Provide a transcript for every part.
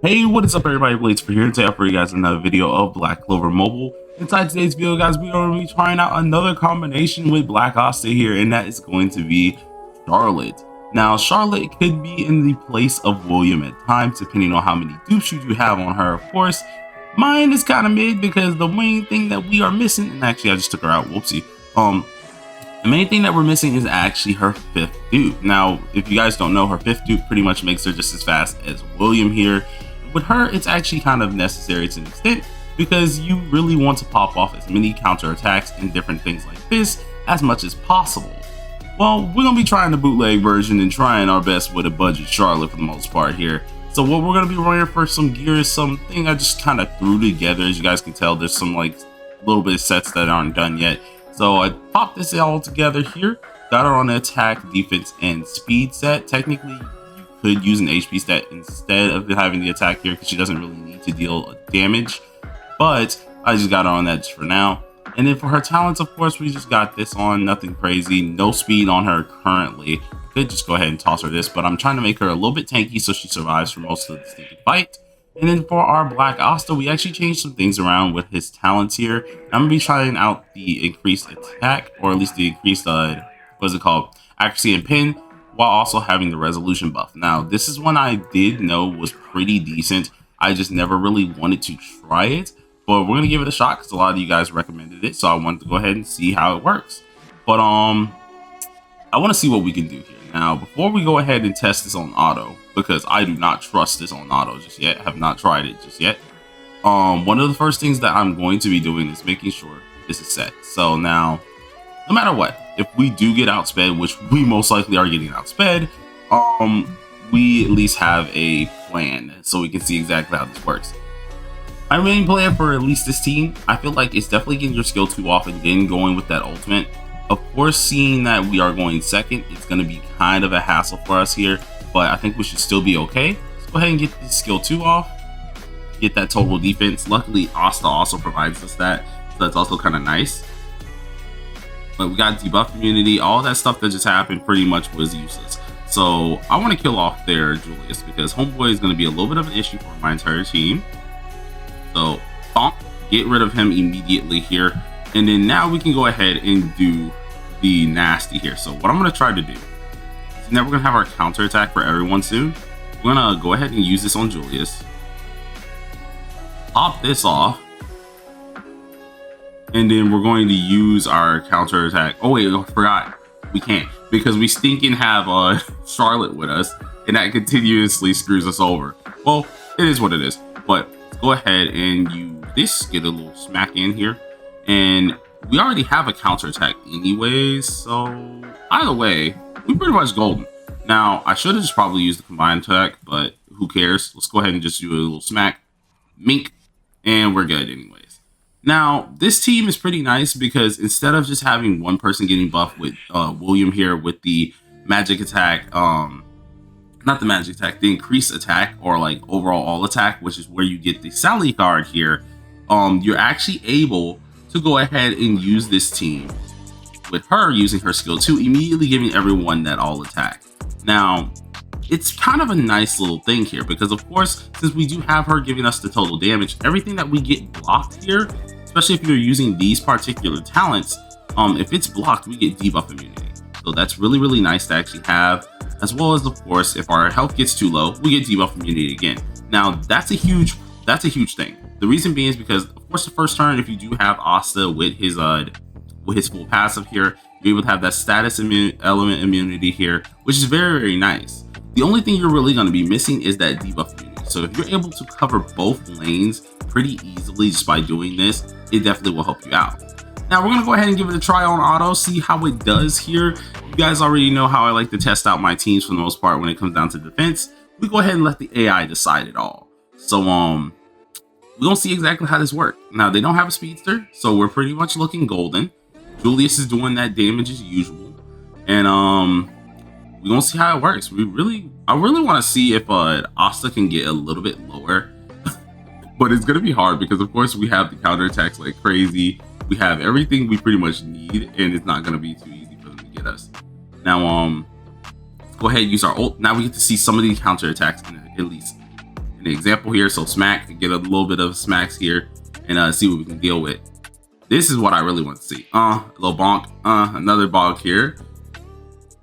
Hey, what is up everybody, Bladecifer here. Today I for you guys another video of Black Clover Mobile. Inside today's video, guys, we are going to be trying out another combination with Black Basta here, and that is going to be Charlotte. Now, Charlotte could be in the place of William at times, depending on how many dupe shoots you have on her, of course. Mine is kind of mid because the main thing that we are missing, and actually I just took her out, whoopsie. The main thing that we're missing is actually her fifth dupe. Now, if you guys don't know, her fifth dupe pretty much makes her just as fast as William here. With her, it's actually kind of necessary to an extent because you really want to pop off as many counter attacks and different things like this as much as possible. Well, we're going to be trying the bootleg version and trying our best with a budget Charlotte for the most part here. So what we're going to be running for some gear is something I just kind of threw together. As you guys can tell, there's some like little bit of sets that aren't done yet. So I popped this all together here, got her on the attack, defense, and speed set. Technically, you could use an HP stat instead of having the attack here because she doesn't really need to deal damage. But I just got her on that just for now. And then for her talents, of course, we just got this on, nothing crazy, no speed on her currently. Could just go ahead and toss her this, but I'm trying to make her a little bit tanky so she survives for most of the stinking fight. And then for our Black Basta, we actually changed some things around with his talents here. I'm going to be trying out the increased attack, or at least the increased, accuracy and pin, while also having the resolution buff. Now, this is one I did know was pretty decent. I just never really wanted to try it, but we're going to give it a shot because a lot of you guys recommended it, so I wanted to go ahead and see how it works. But I want to see what we can do here. Now, before we go ahead and test this on auto, because I do not trust this on auto just yet, have not tried it just yet. One of the first things that I'm going to be doing is making sure this is set. So now, no matter what, if we do get outsped, which we most likely are getting outsped, we at least have a plan so we can see exactly how this works. My main plan for at least this team, I feel like it's definitely getting your skill 2 off and then going with that ultimate. Of course, seeing that we are going second, it's going to be kind of a hassle for us here, but I think we should still be okay. Let's go ahead and get this skill 2 off, get that total defense. Luckily, Basta also provides us that, so that's also kind of nice. But we got debuff immunity, all that stuff that just happened pretty much was useless. So I want to kill off there Julius because Homeboy is going to be a little bit of an issue for my entire team. So bonk, get rid of him immediately here. And then now we can go ahead and do the nasty here. So what I'm going to try to do, now we're going to have our counter attack for everyone soon. We're going to go ahead and use this on Julius. Pop this off. And then we're going to use our counter attack. Oh wait, I forgot. We can't because we stinking have Charlotte with us. And that continuously screws us over. Well, it is what it is. But let's go ahead and use this. Get a little smack in here. And we already have a counter attack anyways, so either way, we're pretty much golden. Now, I should have just probably used the combined attack, but who cares? Let's go ahead and just do a little smack, mink, and we're good anyways. Now, this team is pretty nice because instead of just having one person getting buffed with William here with the magic attack, not the magic attack, the increased attack or like overall all attack, which is where you get the Sally card here, you're actually able to go ahead and use this team with her using her skill 2, immediately giving everyone that all attack. Now, it's kind of a nice little thing here because of course, since we do have her giving us the total damage, everything that we get blocked here, especially if you're using these particular talents, if it's blocked, we get debuff immunity. So that's really, really nice to actually have, as well as of course, if our health gets too low, we get debuff immunity again. Now, that's a huge thing. The reason being is because, of course, the first turn, if you do have Basta with his full passive here, you're able to have that status element immunity here, which is very, very nice. The only thing you're really going to be missing is that debuff immunity. So if you're able to cover both lanes pretty easily just by doing this, it definitely will help you out. Now we're going to go ahead and give it a try on auto, see how it does here. You guys already know how I like to test out my teams for the most part when it comes down to defense. We go ahead and let the AI decide it all. So we're going to see exactly how this works. Now, they don't have a speedster, so we're pretty much looking golden. Julius is doing that damage as usual. And we're going to see how it works. I really want to see if Basta can get a little bit lower. But it's going to be hard because, of course, we have the counterattacks like crazy. We have everything we pretty much need, and it's not going to be too easy for them to get us. Now, let's go ahead and use our ult. Now we get to see some of these counterattacks at least. an example here. So Smack can get a little bit of smacks here and see what we can deal with. This is what I really want to see. A little bonk, another bonk here.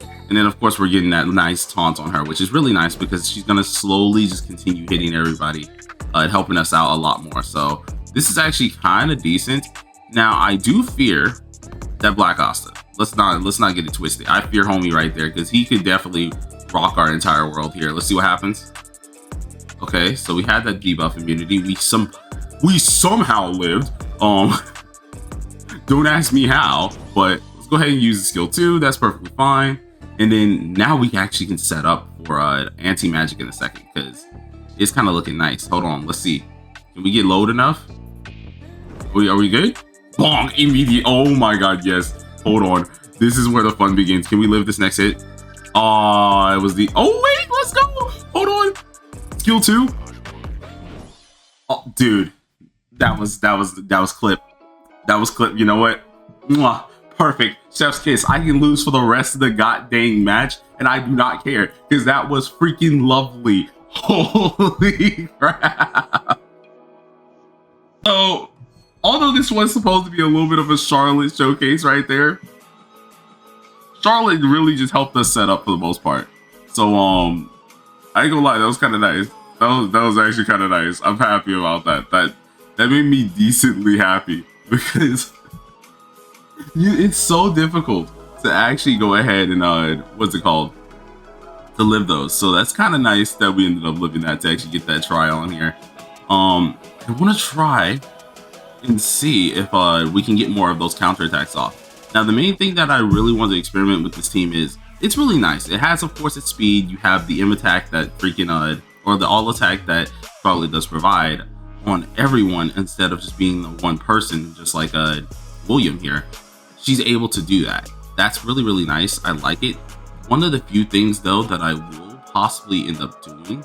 And then of course we're getting that nice taunt on her, which is really nice because she's gonna slowly just continue hitting everybody and helping us out a lot more. So this is actually kind of decent. Now I do fear that Black Basta. Let's not get it twisted. I fear homie right there because he could definitely rock our entire world here. Let's see what happens. Okay, so we had that debuff immunity. We somehow lived. Don't ask me how, but let's go ahead and use the skill 2. That's perfectly fine. And then now we actually can set up for anti-magic in a second because it's kind of looking nice. Hold on, let's see. Can we get load enough? Are we good? Bong, immediate. Oh my god, yes. Hold on. This is where the fun begins. Can we live this next hit? Oh, it was the. Oh wait, let's go. Hold on. Skill 2. Oh, dude, that was clip. That was clip. You know what? Mwah. Perfect. Chef's kiss. I can lose for the rest of the goddamn match, and I do not care because that was freaking lovely. Holy crap. So, although this was supposed to be a little bit of a Charlotte showcase right there, Charlotte really just helped us set up for the most part. So, I ain't gonna lie, that was kind of nice. That was actually kind of nice. I'm happy about that. That made me decently happy because it's so difficult to actually go ahead and what's it called, to live those. So that's kind of nice that we ended up living that to actually get that try on here. I want to try and see if we can get more of those counterattacks off. Now the main thing that I really want to experiment with this team is it's really nice. It has, of course, its speed. You have the M attack that freaking or the all attack that probably does provide on everyone instead of just being the one person, just like William here. She's able to do that. That's really, really nice. I like it. One of the few things though that I will possibly end up doing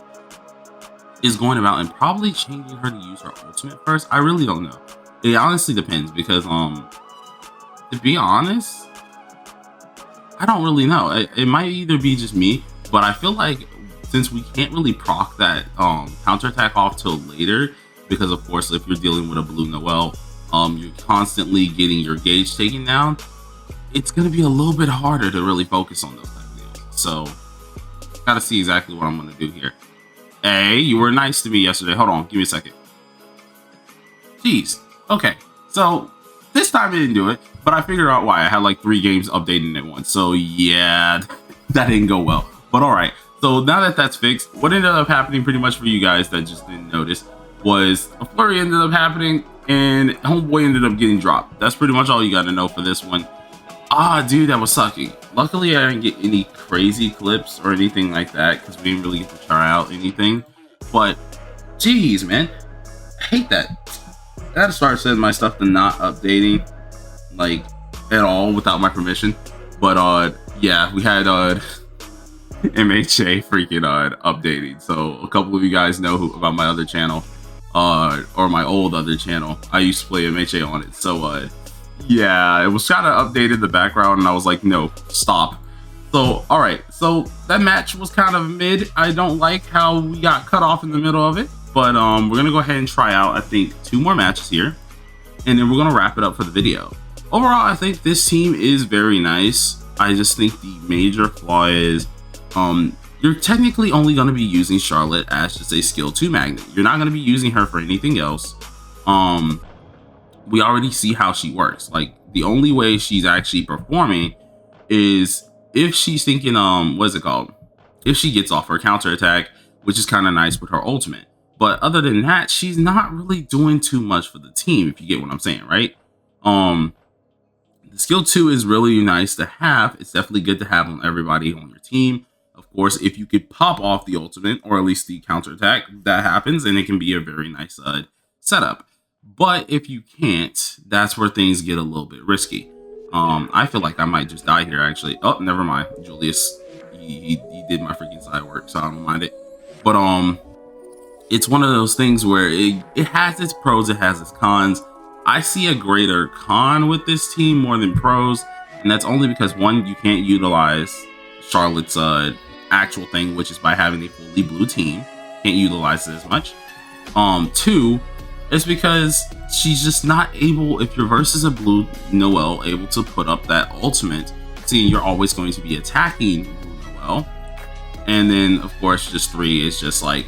is going about and probably changing her to use her ultimate first. I really don't know. It honestly depends because to be honest, I don't really know. It might either be just me, but I feel like since we can't really proc that counterattack off till later, because of course if you're dealing with a blue Noelle, you're constantly getting your gauge taken down, it's gonna be a little bit harder to really focus on those type of deals. So gotta see exactly what I'm gonna do here. Hey, you were nice to me yesterday. Hold on, give me a second. Jeez. Okay, so this time I didn't do it, but I figured out why. I had like 3 games updating at once. So yeah, that didn't go well. But all right. So now that that's fixed, what ended up happening pretty much for you guys that just didn't notice was a flurry ended up happening and homeboy ended up getting dropped. That's pretty much all you got to know for this one. Dude, that was sucking. Luckily, I didn't get any crazy clips or anything like that because we didn't really get to try out anything. But, geez, man, I hate that. I gotta start setting my stuff to not updating, like, at all without my permission. But, yeah, we had, MHA freaking, updating. So, a couple of you guys know about my other channel, or my old other channel. I used to play MHA on it. So, yeah, it was kind of updated in the background and I was like, no, stop. So, all right, so that match was kind of mid. I don't like how we got cut off in the middle of it, but we're gonna go ahead and try out, I think, 2 more matches here, and then we're gonna wrap it up for the video. Overall, I think this team is very nice. I just think the major flaw is you're technically only gonna be using Charlotte as just a skill 2 magnet. You're not gonna be using her for anything else. We already see how she works. Like, the only way she's actually performing is if she's thinking, what is it called? If she gets off her counterattack, which is kind of nice with her ultimate. But other than that, she's not really doing too much for the team, if you get what I'm saying, right? The skill 2 is really nice to have. It's definitely good to have on everybody on your team. Of course, if you could pop off the ultimate, or at least the counterattack, that happens, and it can be a very nice setup. But if you can't, that's where things get a little bit risky. I feel like I might just die here, actually. Oh, never mind. Julius, he did my freaking side work, so I don't mind it. But it's one of those things where it has its pros, it has its cons. I see a greater con with this team more than pros, and that's only because, one, you can't utilize Charlotte's actual thing, which is by having a fully blue team. can't utilize it as much. Two, it's because she's just not able, if your versus a blue Noelle, able to put up that ultimate, seeing you're always going to be attacking blue Noelle. And then of course just 3 is just like,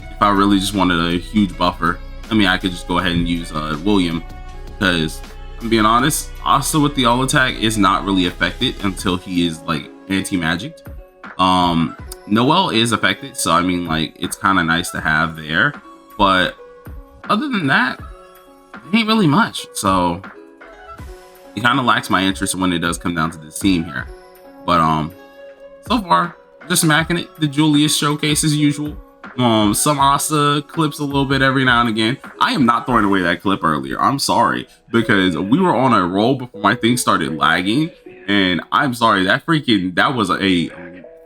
if I really just wanted a huge buffer, I mean I could just go ahead and use William, because I'm being honest, Asta with the all attack is not really affected until he is like anti-magicked. Noelle is affected, so I mean like it's kind of nice to have there, but other than that, it ain't really much. So it kind of lacks my interest when it does come down to this team here. But so far, just smacking it. The Julius showcase as usual. Some Asta clips a little bit every now and again. I am not throwing away that clip earlier. I'm sorry, because we were on a roll before my thing started lagging, and I'm sorry, that was a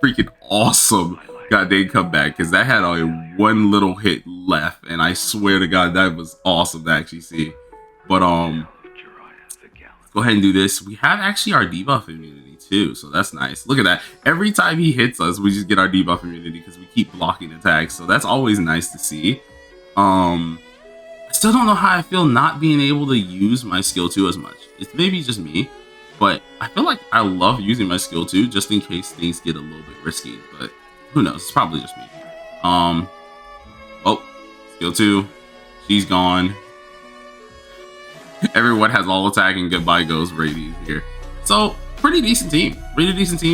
freaking awesome goddamn comeback, because that had a one little hit left, and I swear to God that was awesome to actually see. But go ahead and do this. We have actually our debuff immunity too, so that's nice. Look at that. Every time he hits us, we just get our debuff immunity because we keep blocking attacks, so that's always nice to see. I still don't know how I feel not being able to use my skill 2 as much. It's maybe just me, but I feel like I love using my skill 2 just in case things get a little bit risky, but who knows? It's probably just me. Oh, skill 2, she's gone. Everyone has all attack and goodbye goes Radiant here. So pretty decent team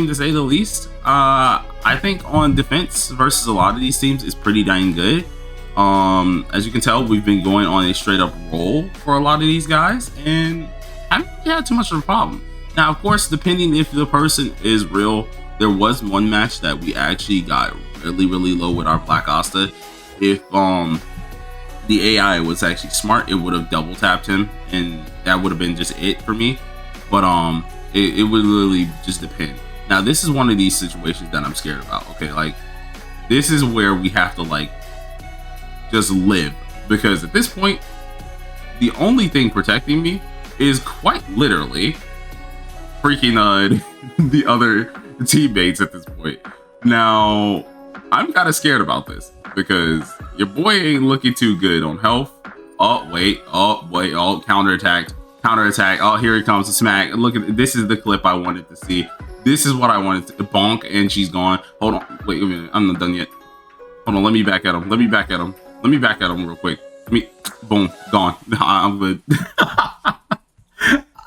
to say the least. I think on defense versus a lot of these teams is pretty dang good. As you can tell, we've been going on a straight up roll for a lot of these guys, and I haven't had too much of a problem. Now, of course, depending if the person is real, there was one match that we actually got really low with our Black Asta. If the AI was actually smart, it would have double tapped him, and that would have been just it for me. But it would literally just depend. Now, this is one of these situations that I'm scared about. Okay, like this is where we have to like just live, because at this point, the only thing protecting me is quite literally freaking the other teammates at this point. Now, I'm kind of scared about this because your boy ain't looking too good on health. Oh wait, counterattack. Oh, here it comes, the smack. Look at this, is the clip I wanted to see. This is what I wanted to bonk, and she's gone. Hold on, wait a minute, I'm not done yet. Hold on, let me back at him real quick. Boom, gone. I'm good.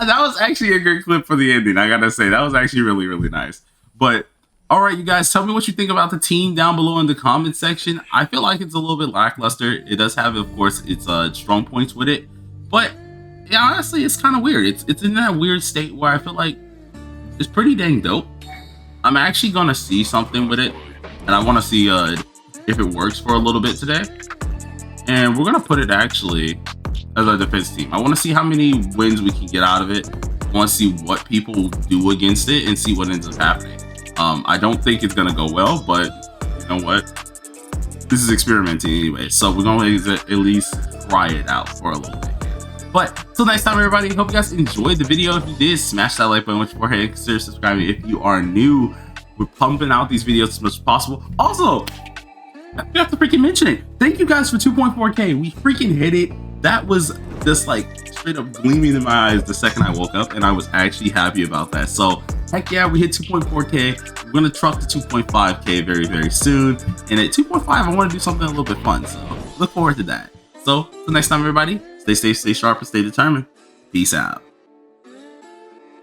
That was actually a good clip for the ending, I gotta say. That was actually really nice. But all right, you guys, tell me what you think about the team down below in the comment section. I feel like it's a little bit lackluster. It does have, of course, its strong points with it, but yeah, honestly, it's kind of weird. It's in that weird state where I feel like it's pretty dang dope. I'm actually gonna see something with it, and I want to see if it works for a little bit today. And we're gonna put it actually as a defense team. I want to see how many wins we can get out of it. I want to see what people do against it and see what ends up happening. I don't think it's gonna go well, but you know what? This is experimenting anyway, so we're gonna at least try it out for a little bit. But till next time, everybody, hope you guys enjoyed the video. If you did, smash that like button with your forehead and consider subscribing if you are new. We're pumping out these videos as much as possible. Also, I forgot to freaking mention it. Thank you guys for 2.4K. We freaking hit it. That was just like straight up gleaming in my eyes the second I woke up, and I was actually happy about that. So heck yeah, we hit 2.4K. We're gonna truck to 2.5K very soon. And at 2.5, I want to do something a little bit fun. So look forward to that. So till next time, everybody, stay safe, stay sharp, and stay determined. Peace out.